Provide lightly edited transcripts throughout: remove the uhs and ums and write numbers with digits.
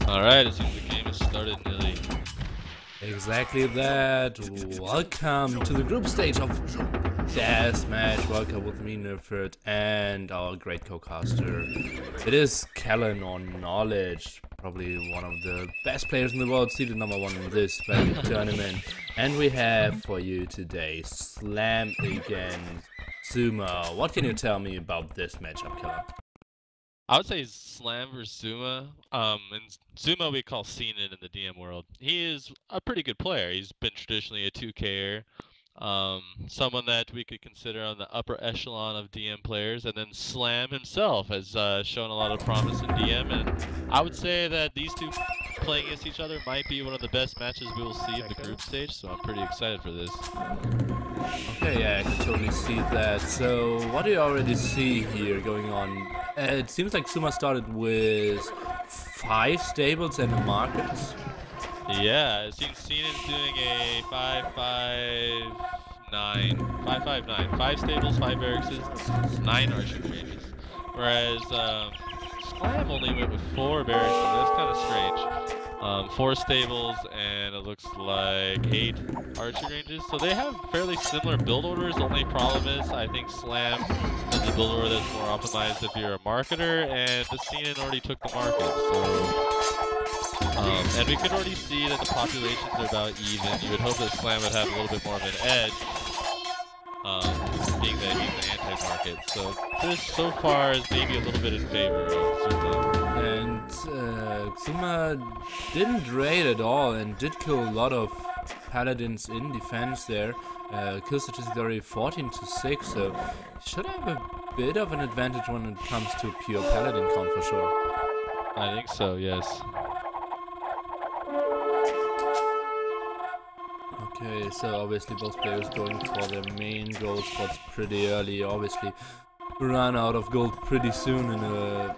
Alright, it seems the game has started nearly. Exactly that. Welcome to the group stage of Deathmatch. Welcome with me, Nerfert, and our great co-caster. It is Kellen on Knowledge, probably one of the best players in the world, seeded #1 in this very tournament. And we have for you today Slam against Xuma. What can you tell me about this matchup, Kellen? I would say Slam versus Xuma. And Xuma we call Cena in the DM world. He is a pretty good player. He's been traditionally a 2Ker. Someone that we could consider on the upper echelon of DM players, and then Slam himself has shown a lot of promise in DM, and I would say that these two playing against each other might be one of the best matches we will see in the group stage, so I'm pretty excited for this. Okay, yeah, I can totally see that. So, what do you already see here going on? It seems like Xuma started with 5 stables and a market. Yeah, it seems Cenan's doing a 5-5-9. 5-5-9. 5 stables, 5 barracks, 9 archer ranges. Whereas Slam only went with 4 barracks, so that's kind of strange. 4 stables and it looks like 8 archer ranges. So they have fairly similar build orders. The only problem is I think Slam is a build order that's more optimized if you're a marketer, and the Cenan already took the market. So. And we could already see that the populations are about even. You would hope that Slam would have a little bit more of an edge, being that he's an anti-market. So this so far is maybe a little bit in favor of Xuma. And Xuma didn't raid at all and did kill a lot of paladins in defense there. Kill statistic already 14-6, so he should have a bit of an advantage when it comes to pure paladin count for sure. I think so, yes. Okay, so obviously both players going for their main gold spots pretty early. Obviously run out of gold pretty soon in a...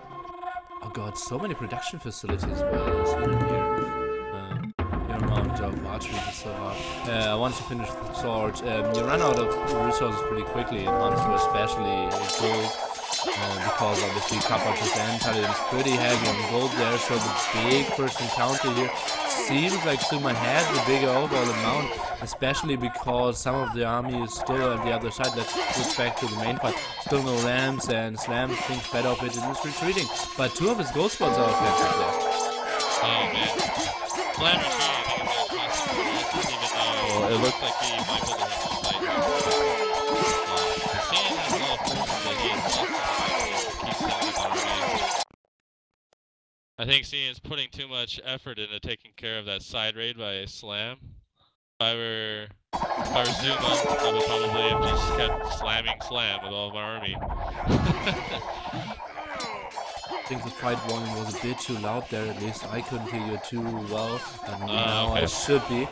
Oh god, so many production facilities were seen here. The amount of archery is so hard. Once you finish the sword, you run out of resources pretty quickly, and Hunter especially gold. Because obviously Conquerors and Paladins pretty heavy on gold there, so the big first encounter here seems like Xuma has a bigger overall amount, especially because some of the army is still on the other side. Let's switch back to the main fight. Still no ramps, and Slam thinks better of it and is retreating, but 2 of his gold spots are offensive there. Oh man. Slam retreating, I think it's even though it looks like he might be able to win this fight. Cenan has a lot of forces that he has lost. I think Cenan's putting too much effort into taking care of that side raid by Slam. If I were Xuma, I would probably have just kept slamming Slam with all of my army. I think the fight volume was a bit too loud there, at least I couldn't hear you too well, and now okay. I should be.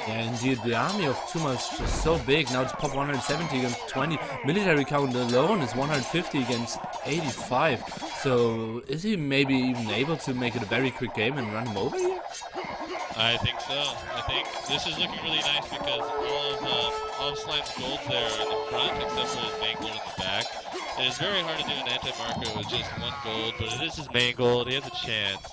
Yeah, indeed, the army of Xuma is just so big. Now it's pop 170 against 20. Military count alone is 150 against 85. So is he maybe even able to make it a very quick game and run him over here? I think so. I think this is looking really nice because all of Slime's golds there are in the front, except for his main gold in the back. It is very hard to do an anti-marker with just 1 gold, but it is his main gold. He has a chance.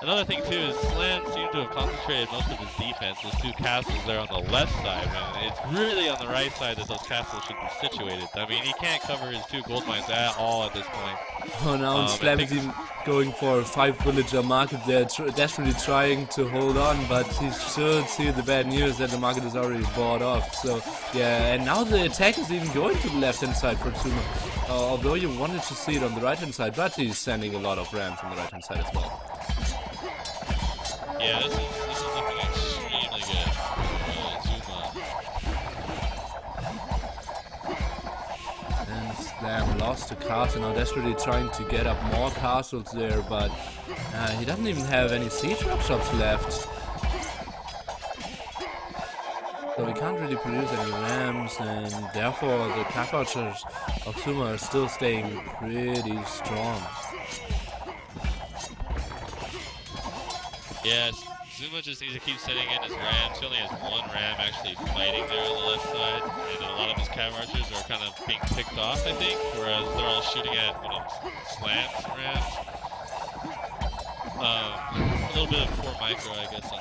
Another thing too is Slam seemed to have concentrated most of his defense. Those 2 castles there on the left side, man. It's really on the right side that those castles should be situated. I mean, he can't cover his 2 gold mines at all at this point. Oh, now Slam is even going for a 5 villager market there, desperately trying to hold on, but he should see the bad news that the market is already bought off. So yeah, and now the attack is even going to the left hand side for Xuma. Although you wanted to see it on the right hand side, but he's sending a lot of ramps on the right hand side as well. Yeah, this is looking extremely good for Xuma. And Slam lost the castle, now desperately trying to get up more castles there, but he doesn't even have any siege workshops left. So he can't really produce any rams, and therefore the Conquerors of Xuma are still staying pretty strong. Yes, Xuma just needs to keep sending in his rams. He only has 1 ram actually fighting there on the left side, and a lot of his cav archers are kind of being picked off, I think, whereas they're all shooting at one of Slam's rams. a little bit of poor micro, I guess, on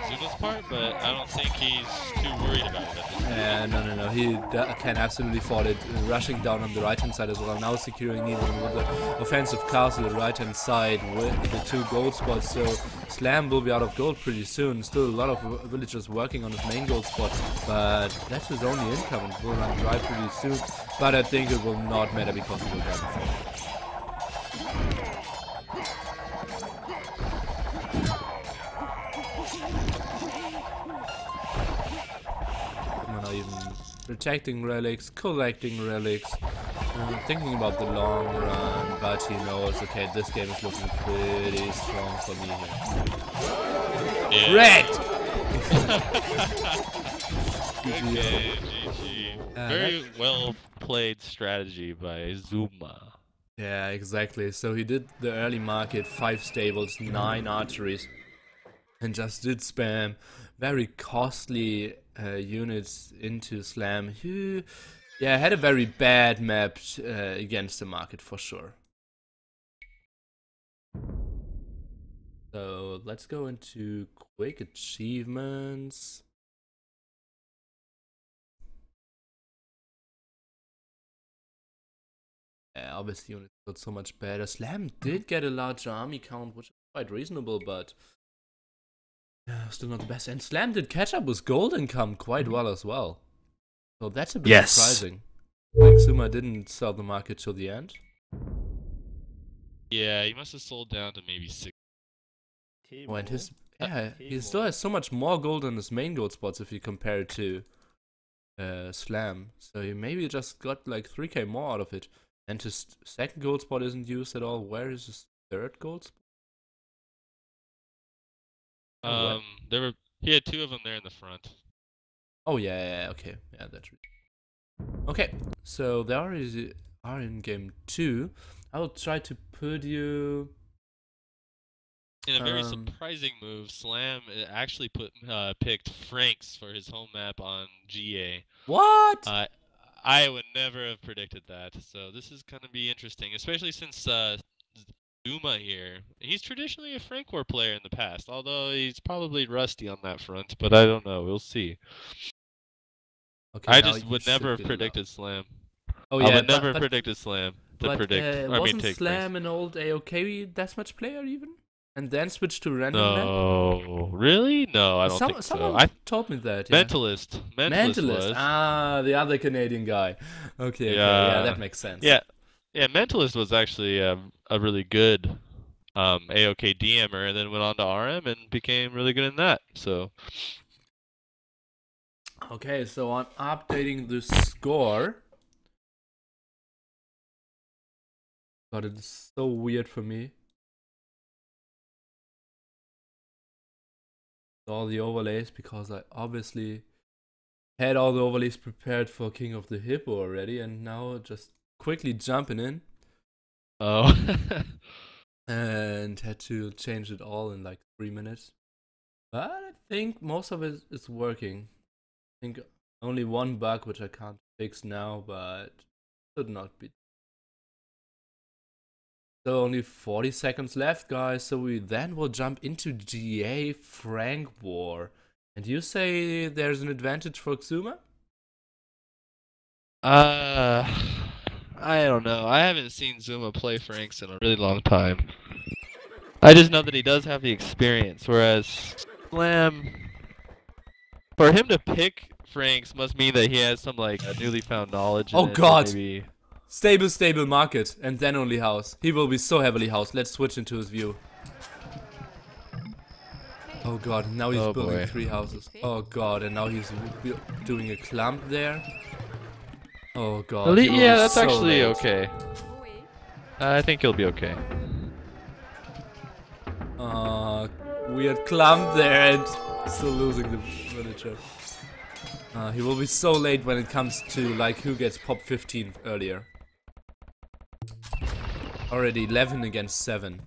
Xuma's part, but I don't think he's too worried about it at this point. Yeah, no. He can absolutely afford it. Rushing down on the right-hand side as well. Now securing even with the offensive castle, the right-hand side with the 2 gold spots. So Slam will be out of gold pretty soon. Still a lot of villagers working on his main gold spot, but that's his only income and will run dry pretty soon. But I think it will not matter because he will die before. Even protecting relics, collecting relics, thinking about the long run, but he knows, okay, this game is looking pretty strong for me here. Yeah. Red! Okay, GG. Very well played strategy by Xuma. Yeah, exactly. So he did the early market, 5 stables, 9 archeries, and just did spam very costly units into Slam, who, yeah, had a very bad map against the market for sure. So let's go into quick achievements. Yeah, obviously units got so much better. Slam did get a large army count, which is quite reasonable, but yeah, still not the best. And Slam did catch up with gold income quite well as well. So that's a bit surprising. Like Xuma didn't sell the market till the end. Yeah, he must have sold down to maybe 6. Oh, and he still has so much more gold on his main gold spots if you compare it to Slam. So he maybe just got like 3k more out of it. And his second gold spot isn't used at all. Where is his third gold spot? He had 2 of them there in the front. Oh yeah, okay, yeah, that's right. Okay, so they already are in game 2. I will try to put you in a very surprising move. Slam actually picked Franks for his home map on GA. What? I would never have predicted that. So this is gonna be interesting, especially since Xuma here. He's traditionally a Frank War player in the past, although he's probably rusty on that front, but I don't know. We'll see. Okay, I just would never have predicted Slam. Oh yeah, I would never have predicted Slam to predict. Wasn't Slam an old AOK deathmatch player even? And then switched to random map? No, really? No, I don't think so. Someone told me that. Yeah. Mentalist was. Ah, the other Canadian guy. Okay, yeah, that makes sense. Yeah, Mentalist was actually a really good AOK DMer, and then went on to RM and became really good in that. So. Okay, so on updating the score. God, it's so weird for me. All the overlays, because I obviously had all the overlays prepared for King of the Hippo already, and now just quickly jumping in. Oh. And had to change it all in like 3 minutes. But I think most of it is working. I think only one bug which I can't fix now, but should not be. So only 40 seconds left, guys. So we then will jump into GA Frank War. And you say there's an advantage for Xuma? I don't know. I haven't seen Xuma play Franks in a really long time. I just know that he does have the experience, whereas Slam, for him to pick Franks must mean that he has some like newly found knowledge. Oh god! Maybe... Stable market, and then only house. He will be so heavily housed. Let's switch into his view. Oh god, now he's building 3 houses. Oh god, and now he's doing a clump there. Oh god. Yeah, that's so actually okay. I think he'll be okay. Weird clump there and still losing the villager. He will be so late when it comes to like who gets pop 15 earlier. Already 11 against 7.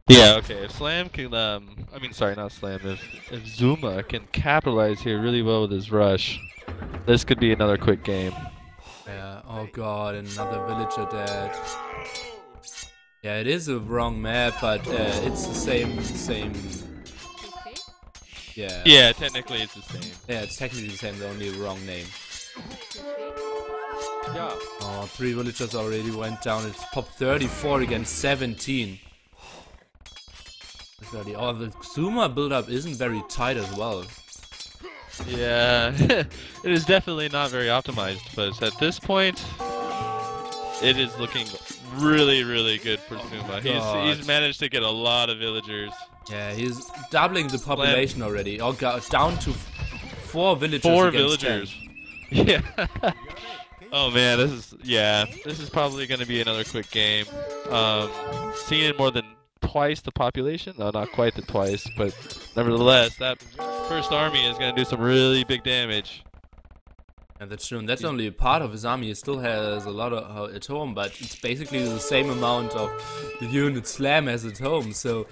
Yeah, okay. If Slam can, I mean, sorry, not Slam. If Xuma can capitalize here really well with his rush, this could be another quick game. Yeah. Oh god, another villager dead. Yeah, it is a wrong map, but it's the same. Yeah. Yeah, technically it's the same. Yeah, it's technically the same, the only wrong name. Yeah. Oh, 3 villagers already went down. It's pop 34 against 17. Oh, the Xuma build-up isn't very tight as well. Yeah, it is definitely not very optimized, but at this point, it is looking really, really good for Xuma. He's managed to get a lot of villagers. Yeah, he's doubling the population already. Oh, down to 4 villagers. 4 villagers. 10. Yeah. Oh man, this is probably going to be another quick game. Seeing more than twice the population. No, not quite the twice, but nevertheless, that first army is going to do some really big damage. And that's true, and that's only a part of his army. He still has a lot of at home, but it's basically the same amount of unit Slam has at home, so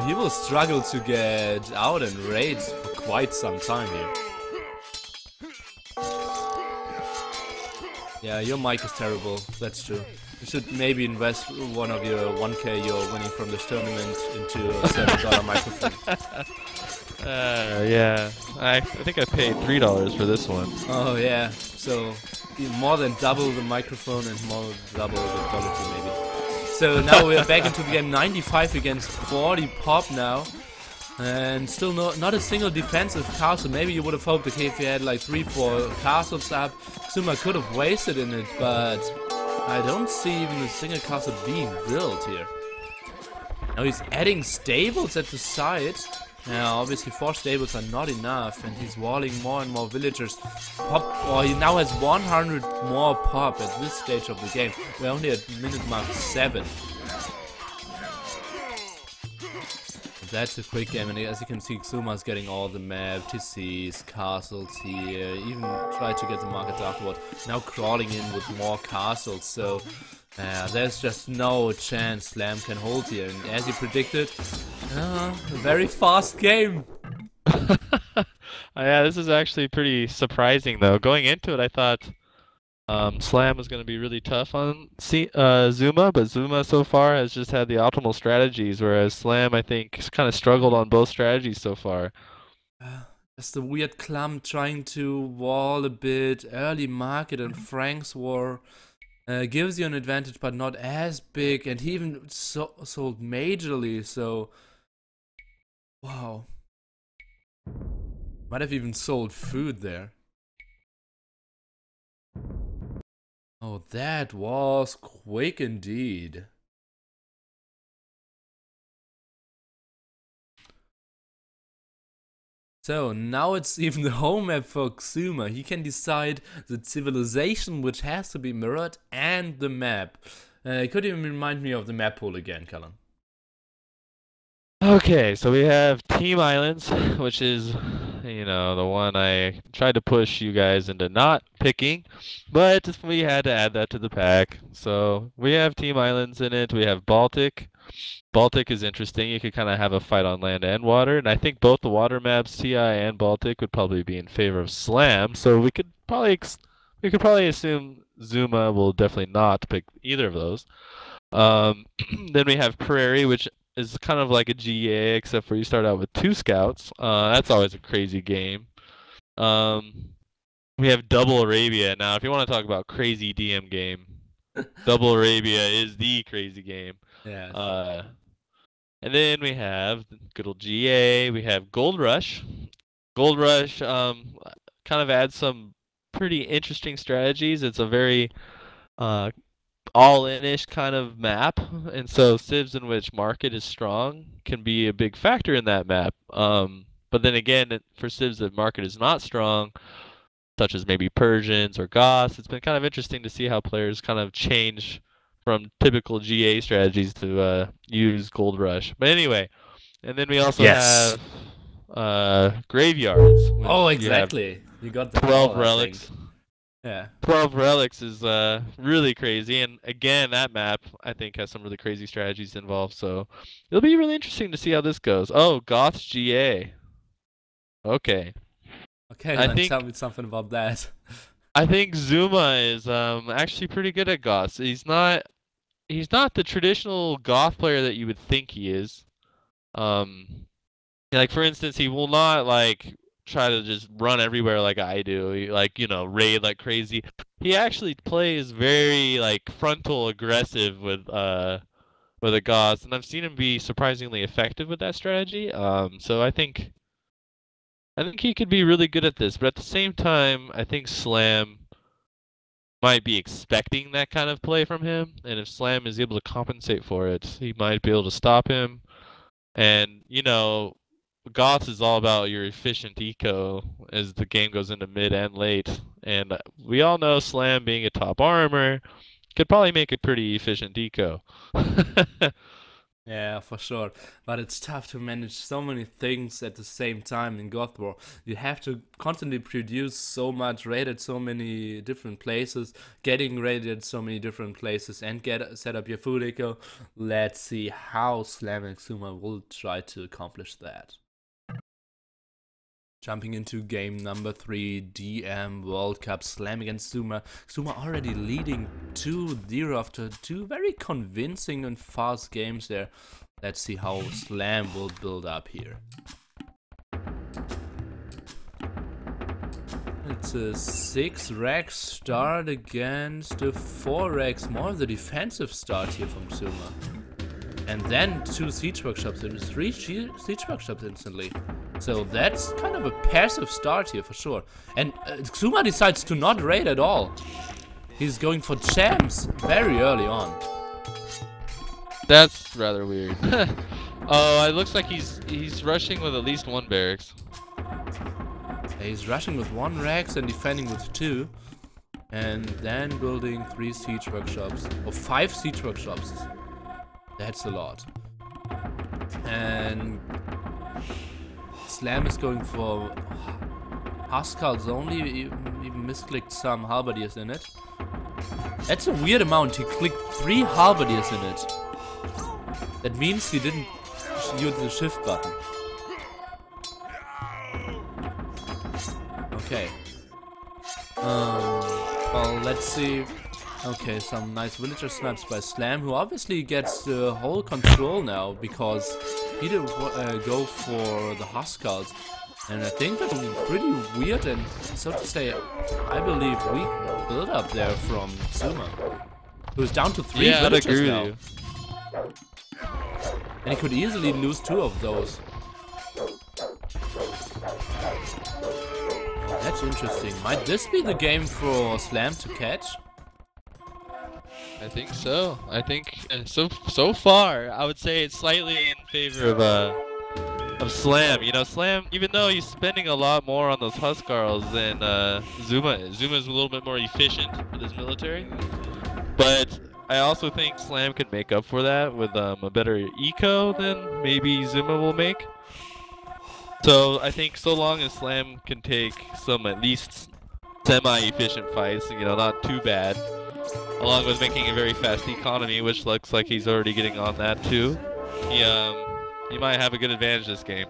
he will struggle to get out and raid for quite some time here. Yeah, your mic is terrible, that's true. You should maybe invest one of your 1k you're winning from this tournament into a $7 microphone. Yeah. I think I paid $3 for this one. Oh yeah, so more than double the microphone and more than double the quality maybe. So now we're back into the game, 95 against 40 pop now. And still not a single defensive castle. Maybe you would have hoped that if you had like 3-4 castles up, Xuma could have wasted in it, but I don't see even a single castle being built here. Now he's adding stables at the side. Now obviously 4 stables are not enough, and he's walling more and more villagers. He now has 100 more pop at this stage of the game. We're only at minute mark 7. That's a quick game, and as you can see, Xuma's getting all the map, TCs, castles here, even tried to get the markets afterward. Now crawling in with more castles, so there's just no chance Slam can hold here. And as you predicted, a very fast game. Yeah, this is actually pretty surprising though. Going into it, I thought Slam was going to be really tough on Xuma, but Xuma so far has just had the optimal strategies, whereas Slam, I think, has kind of struggled on both strategies so far. Just the weird clump trying to wall a bit, early market and Frank's War gives you an advantage, but not as big, and he even sold majorly, so wow. Might have even sold food there. Oh, that was quick indeed. So now it's even the home map for Xuma. He can decide the civilization which has to be mirrored and the map. Could you remind me of the map pool again, Cullen? Okay, so we have Team Islands, which is, you know, the one I tried to push you guys into not picking, but we had to add that to the pack. So we have Team Islands in it. We have Baltic. Baltic is interesting. You could kind of have a fight on land and water, and I think both the water maps, TI and Baltic, would probably be in favor of Slam. So we could probably assume Xuma will definitely not pick either of those. Then we have Prairie, which is kind of like a GA, except for you start out with 2 scouts. That's always a crazy game. We have Double Arabia. Now, if you want to talk about crazy DM game, Double Arabia is the crazy game. Yeah. And then we have good old GA. We have Gold Rush. Gold Rush kind of adds some pretty interesting strategies. It's a very all-in-ish kind of map, and so civs in which market is strong can be a big factor in that map. But then again, for civs that market is not strong, such as maybe Persians or Goths, it's been kind of interesting to see how players kind of change from typical GA strategies to use Gold Rush. But anyway, and then we also have Graveyards. Oh, exactly. You got the 12 relics. Yeah. 12 relics is really crazy, and again, that map I think has some really crazy strategies involved, so it'll be really interesting to see how this goes. Oh, Goths GA. Okay. Okay, tell me something about that. I think Xuma is actually pretty good at Goths. He's not he's not the traditional goth player that you would think he is. Like for instance, he will not like try to just run everywhere like I do, like raid like crazy. He actually plays very like frontal aggressive with the goths, and I've seen him be surprisingly effective with that strategy. So I think he could be really good at this, but at the same time, I think Slam might be expecting that kind of play from him, and if Slam is able to compensate for it, he might be able to stop him. And Goths is all about your efficient eco as the game goes into mid and late, and we all know Slam being a top armor could probably make a pretty efficient eco. Yeah, for sure. But it's tough to manage so many things at the same time in God War. You have to constantly produce so much, raid at so many different places, getting raided at so many different places, and set up your food eco. Let's see how Slam and Xuma will try to accomplish that. Jumping into game number 3, DM World Cup, Slam against Xuma. Xuma already leading 2-0 after 2 very convincing and fast games there. Let's see how Slam will build up here. It's a 6-rack start against a 4-racks, more of the defensive start here from Xuma. And then 2 siege workshops and 3 siege workshops instantly. So that's kind of a passive start here for sure. And Xuma decides to not raid at all. He's going for champs very early on. That's rather weird. Oh, it looks like he's rushing with at least 1 barracks. He's rushing with 1 racks and defending with 2. And then building 3 siege workshops. Or 5 siege workshops. That's a lot. And Slam is going for Huskarls only, even misclicked some halberdiers in it. That's a weird amount, he clicked 3 halberdiers in it. That means he didn't use the shift button. Okay. Well, let's see. Okay, some nice villager snipes by Slam, who obviously gets the whole control now because he didn't go for the Huskarls. And I think that's pretty weird and, so to say, I believe weak build up there from Xuma, who's down to 3 villagers now. And he could easily lose 2 of those. Oh, that's interesting. Might this be the game for Slam to catch? I think so. I think so far, I would say it's slightly in favor of Slam. Slam, even though he's spending a lot more on those Huskarls than Xuma is. Xuma is a little bit more efficient with his military, but I also think Slam can make up for that with a better eco than maybe Xuma will make. So I think so long as Slam can take some at least semi-efficient fights, not too bad, along with making a very fast economy, which looks like he's already getting on that too, he might have a good advantage this game.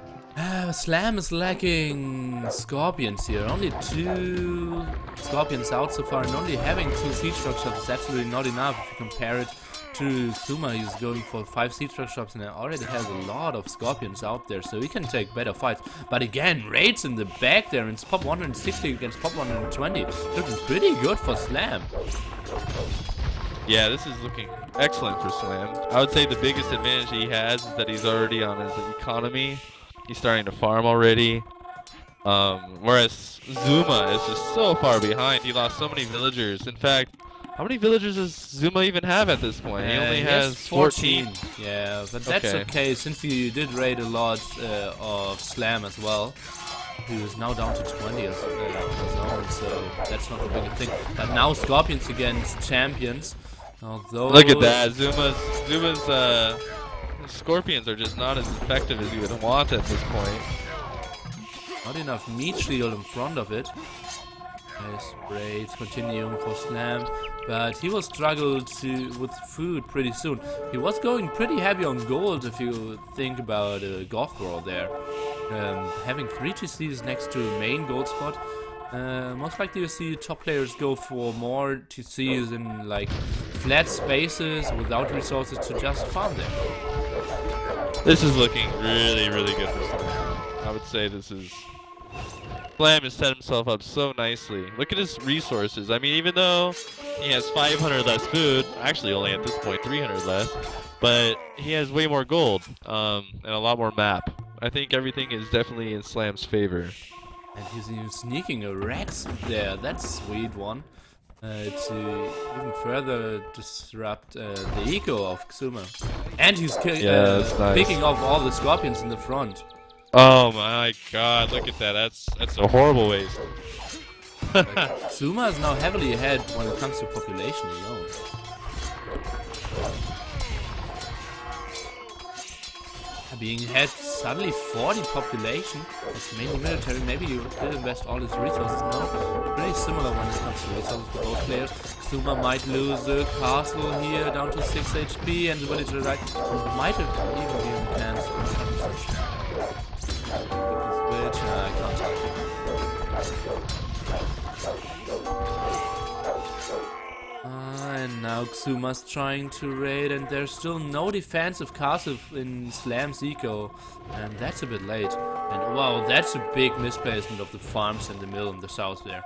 Slam is lacking Scorpions here. Only 2 Scorpions out so far, and only having 2 siege workshops is absolutely not enough if you compare it to Xuma. He's going for 5 siege workshops and already has a lot of Scorpions out there, so he can take better fights. But again, raids in the back there, and it's pop 160 against pop 120. Looking pretty good for Slam. Yeah, this is looking excellent for Slam. I would say the biggest advantage he has is that he's already on his economy. He's starting to farm already. Whereas Xuma is just so far behind. He lost so many villagers. In fact, how many villagers does Xuma even have at this point? He only has 14. Yeah, but that's okay since he did raid a lot of Slam as well. He is now down to 20 as well, so that's not a big thing. But now Scorpions against champions. Although look at that, Zuma's Scorpions are just not as effective as you would want at this point. Not enough meat shield in front of it. Nice raids continuing for Slam, but he will struggle with food pretty soon. He was going pretty heavy on gold if you think about Goth War there. Having 3 TCs next to main gold spot. Most likely you see top players go for more TCs in like flat spaces without resources to just farm there. This is looking really, really good for Slam. I would say this is... Slam has set himself up so nicely. Look at his resources. I mean, even though he has 500 less food, actually only at this point 300 less, but he has way more gold and a lot more map. I think everything is definitely in Slam's favor. And he's even sneaking a Rex there. That's a sweet one. To even further disrupt the eco of Xuma. And he's nice. picking off all the scorpions in the front. Oh my god, look at that. That's a horrible waste. Xuma is now heavily ahead when it comes to population alone. Being ahead suddenly 40 population. It's mainly military. Maybe you did invest all his resources now. Pretty similar when it comes to resources for both players. Xuma might lose the castle here down to 6 HP, and the villager right might have even been cancelled. Switch, I can't touch it. And now Xuma's trying to raid, and there's still no defensive castle in Slam's eco, and that's a bit late. And wow, that's a big misplacement of the farms in the middle in the south there.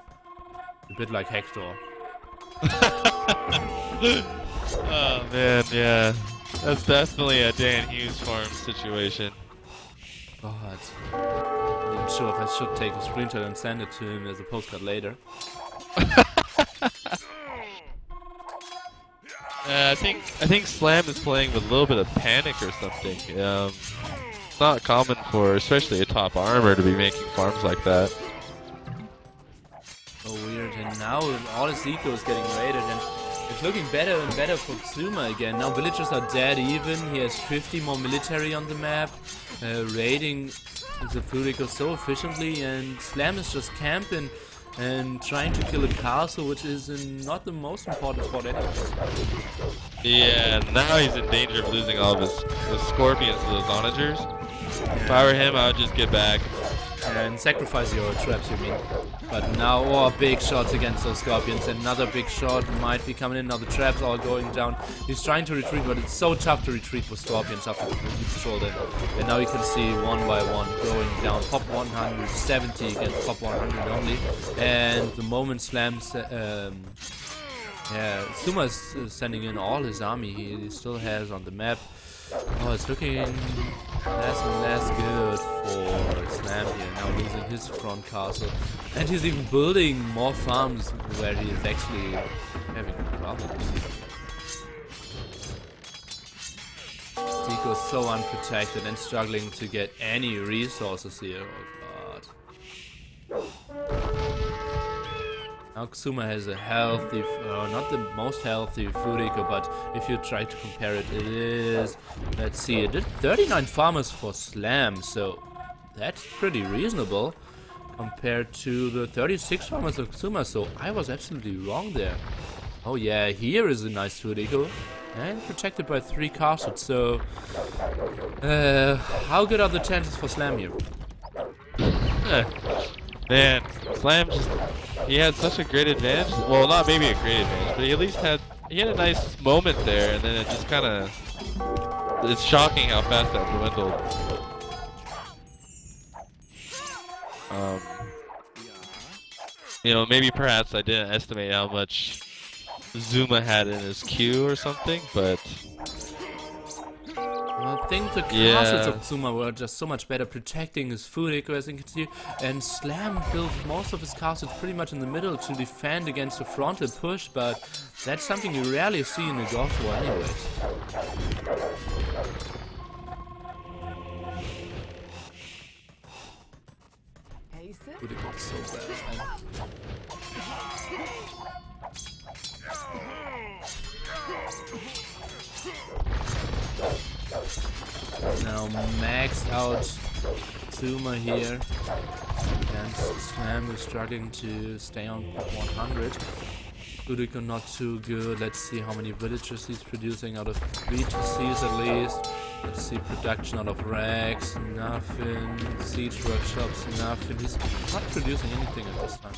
A bit like Hector. Oh man, yeah. That's definitely a Dan Hughes farm situation. God. I'm not sure if I should take a screenshot and send it to him as a postcard later. I think Slam is playing with a little bit of panic or something. It's not common for, especially a top armor, to be making farms like that. So weird, and now all his eco is getting raided, and it's looking better and better for Xuma again. Now villagers are dead even. He has 50 more military on the map, raiding the food eco so efficiently, and Slam is just camping and trying to kill a castle, which is not the most important spot anyways. Yeah, now he's in danger of losing all of his scorpions to those onagers. If I were him, I would just get back. And sacrifice your traps, you mean. But now, oh, big shots against those scorpions. Another big shot might be coming in. Now the traps are going down. He's trying to retreat, but it's so tough to retreat with scorpions after the control them. And now you can see one by one going down. Pop 170 against pop 100 only. And the moment Slam's... yeah, Xuma is sending in all his army he still has on the map. Oh, it's looking less and less good for Slam here, now losing his front castle. And he's even building more farms where he is actually having problems. Zico is so unprotected and struggling to get any resources here. Oh god. Now Xuma has a healthy, not the most healthy food eco, but if you try to compare it, it is, let's see, it did 39 farmers for Slam, so that's pretty reasonable compared to the 36 farmers of Xuma, so I was absolutely wrong there. Oh yeah, here is a nice food eco, and protected by 3 castles, so how good are the chances for Slam here? Man, Slam just, he had such a great advantage. Well, not maybe a great advantage, but he at least had a nice moment there, and then it just kind of, it's shocking how fast that dwindled. You know, maybe perhaps I didn't estimate how much Xuma had in his queue or something, but... I think the castles of Xuma were just so much better protecting his food eco, as you can see, and Slam built most of his castles pretty much in the middle to defend against the frontal push, but that's something you rarely see in a God War anyways. Food eco is so bad, man. Now maxed out Xuma here, and Slam is struggling to stay on 100. Udiko not too good. Let's see how many villagers he's producing out of 3 TCs at least. Let's see production out of Rags, nothing. Siege workshops, nothing. He's not producing anything at this time.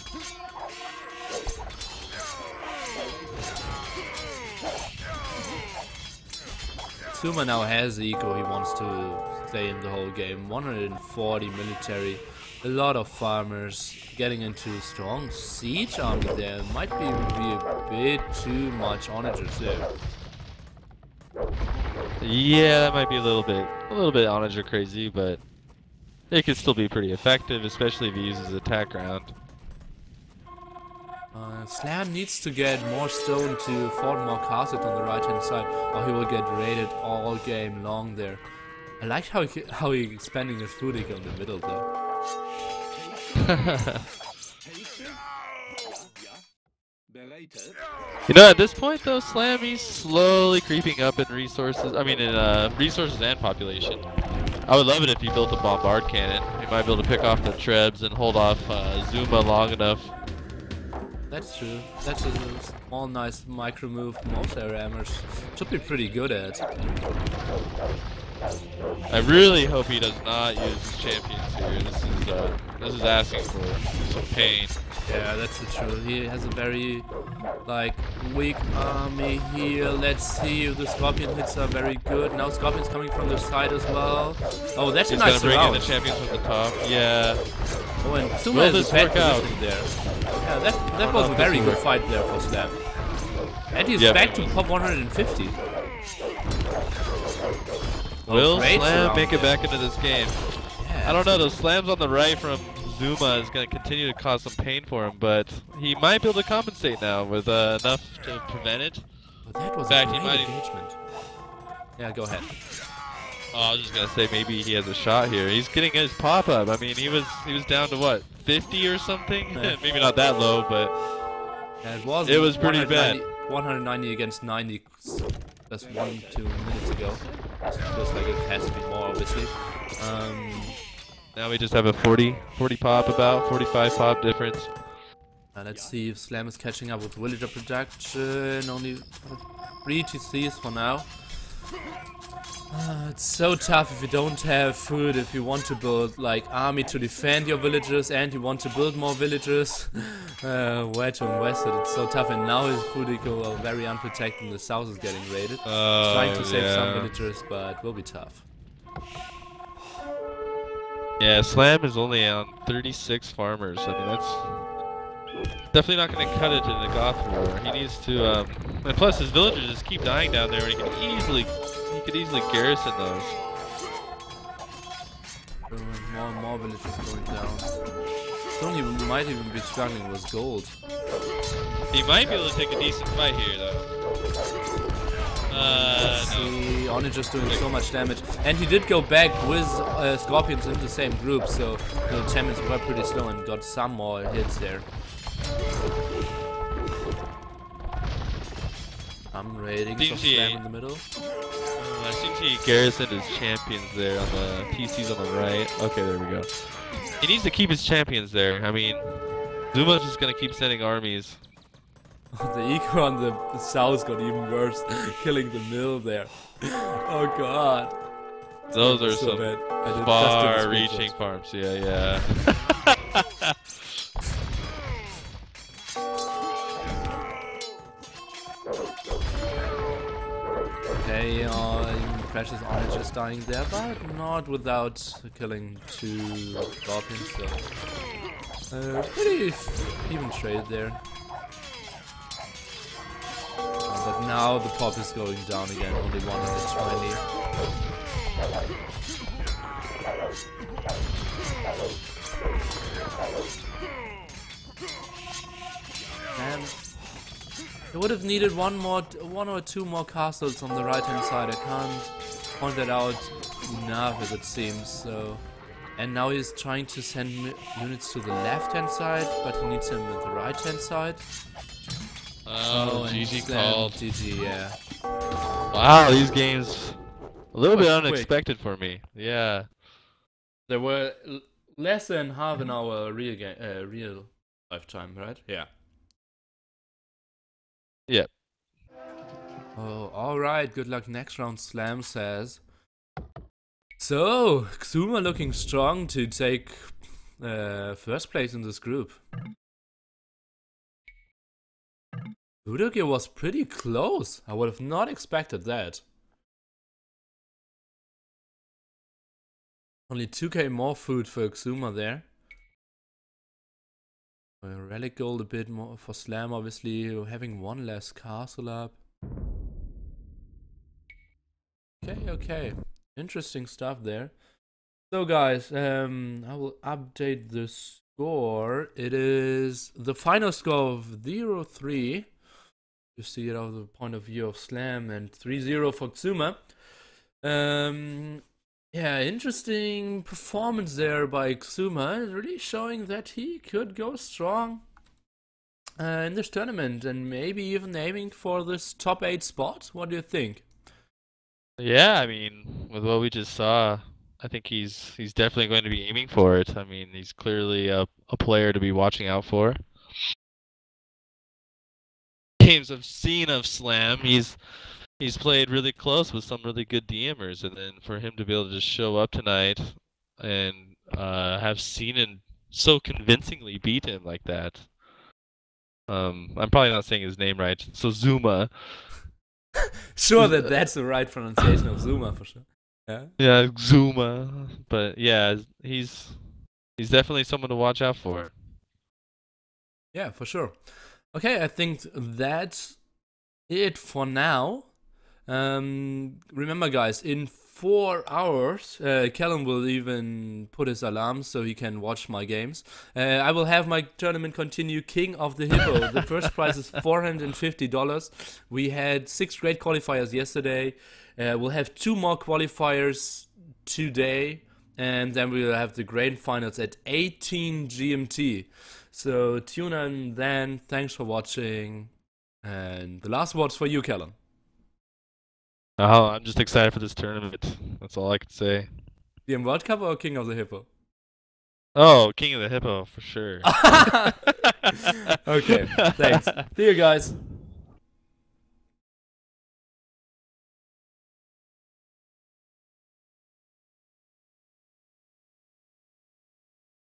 Xuma now has the eco, he wants to stay in the whole game. 140 military, a lot of farmers, getting into strong siege army there. Might be a bit too much onagers there. Yeah, that might be a little bit onager crazy, but it could still be pretty effective, especially if he uses attack round. Slam needs to get more stone to fort more castles on the right hand side, or he will get raided all game long there. I like how he expanding his food eco in the middle though. You know, at this point though, Slam, he's slowly creeping up in resources. I mean, in resources and population. I would love it if he built a bombard cannon. He might be able to pick off the Trebs and hold off Xuma long enough. That's true. That's a small, nice micro move. Most air hammers should be pretty good at. I really hope he does not use his champions here. This is asking for some pain. Yeah, that's the truth. He has a very weak army here. Let's see if the Scorpion hits are very good. Now Scorpion's coming from the side as well. Oh, that's a nice bring in round. the champions from the top. Yeah. Oh, and Xuma has a bad position there. Yeah, that was a very good fight there for Slam. And he's back to pop 150. Will Slam make it back into this game? Yeah, I don't know, those slams on the right from Xuma is going to continue to cause some pain for him, but he might be able to compensate now with enough to prevent it. Well, that was a great engagement. Yeah, go ahead. Oh, I was just going to say maybe he has a shot here. He's getting his pop-up. I mean, he was down to what, 50 or something? Maybe not that low, but yeah, it was pretty bad. 190 against 90 just 1-2 minutes ago. It feels like it has to be more, obviously. Now we just have a 40 pop, about 45 pop difference. Let's see if Slam is catching up with villager production. Only 3 TCs for now. It's so tough if you don't have food, if you want to build army to defend your villagers and you want to build more villagers. Where to invest it, it's so tough, and now his food eco are very unprotected, the south is getting raided. Trying to save some villagers, but will be tough. Yeah, Slam is only on 36 farmers. I mean, that's definitely not going to cut it in the Goth War. He needs to, and plus his villagers just keep dying down there, and he could easily garrison those. More and more villagers going down. He might even be struggling with gold. He might be able to take a decent fight here, though. See, Oni just doing so much damage, and he did go back with Scorpions in the same group, so the champions were pretty slow and got some more hits there. I'm raiding some Slam in the middle. I think he garrisoned his champions there on the TCs on the right. Okay, there we go. He needs to keep his champions there. I mean, Xuma's just gonna keep sending armies. The eco on the south got even worse, killing the mill there. Oh god. Those are so some far-reaching farms. Yeah. Okay, Precious Orange is dying there, but not without killing 2 Scorpions, so pretty even trade there. But now the pop is going down again, only 120. And he would have needed one or two more castles on the right hand side. I can't point that out enough, as it seems. So, and now he's trying to send units to the left hand side, but he needs them at the right hand side. Oh, GG called. GG, yeah. Wow, these games a little bit unexpected for me. Yeah. There were less than half an hour real lifetime, right? Yeah. Yep. Oh, alright, good luck next round, Slam says. So, Xuma looking strong to take first place in this group. Udoge was pretty close. I would have not expected that. Only 2k more food for Xuma there. Relic gold a bit more for Slam, obviously. Having one less castle up. Okay. Interesting stuff there. So guys, I will update the score. It is the final score of 0-3. You see it out of the point of view of Slam, and 3-0 for Xuma. Yeah, interesting performance there by Xuma, really showing that he could go strong in this tournament and maybe even aiming for this top 8 spot. What do you think? Yeah, I mean, with what we just saw, I think he's definitely going to be aiming for it. I mean, he's clearly a player to be watching out for. Games I've seen of Slam, he's played really close with some really good DMers, and then for him to be able to just show up tonight and have Cena so convincingly beat him like that. I'm probably not saying his name right. So Xuma. Sure that that's the right pronunciation of Xuma for sure. Yeah. Yeah, Xuma. But yeah, he's definitely someone to watch out for. Yeah, for sure. Okay, I think that's it for now. Remember, guys, in 4 hours, Callum will even put his alarm so he can watch my games. I will have my tournament continue King of the Hippo. The first prize is $450. We had 6 great qualifiers yesterday. We'll have 2 more qualifiers today. And then we will have the grand finals at 18 GMT. So tune in then. Thanks for watching. And the last words for you, Callum. Oh, I'm just excited for this tournament. That's all I can say. DM World Cup or King of the Hippo? Oh, King of the Hippo for sure. Okay, thanks. See you guys.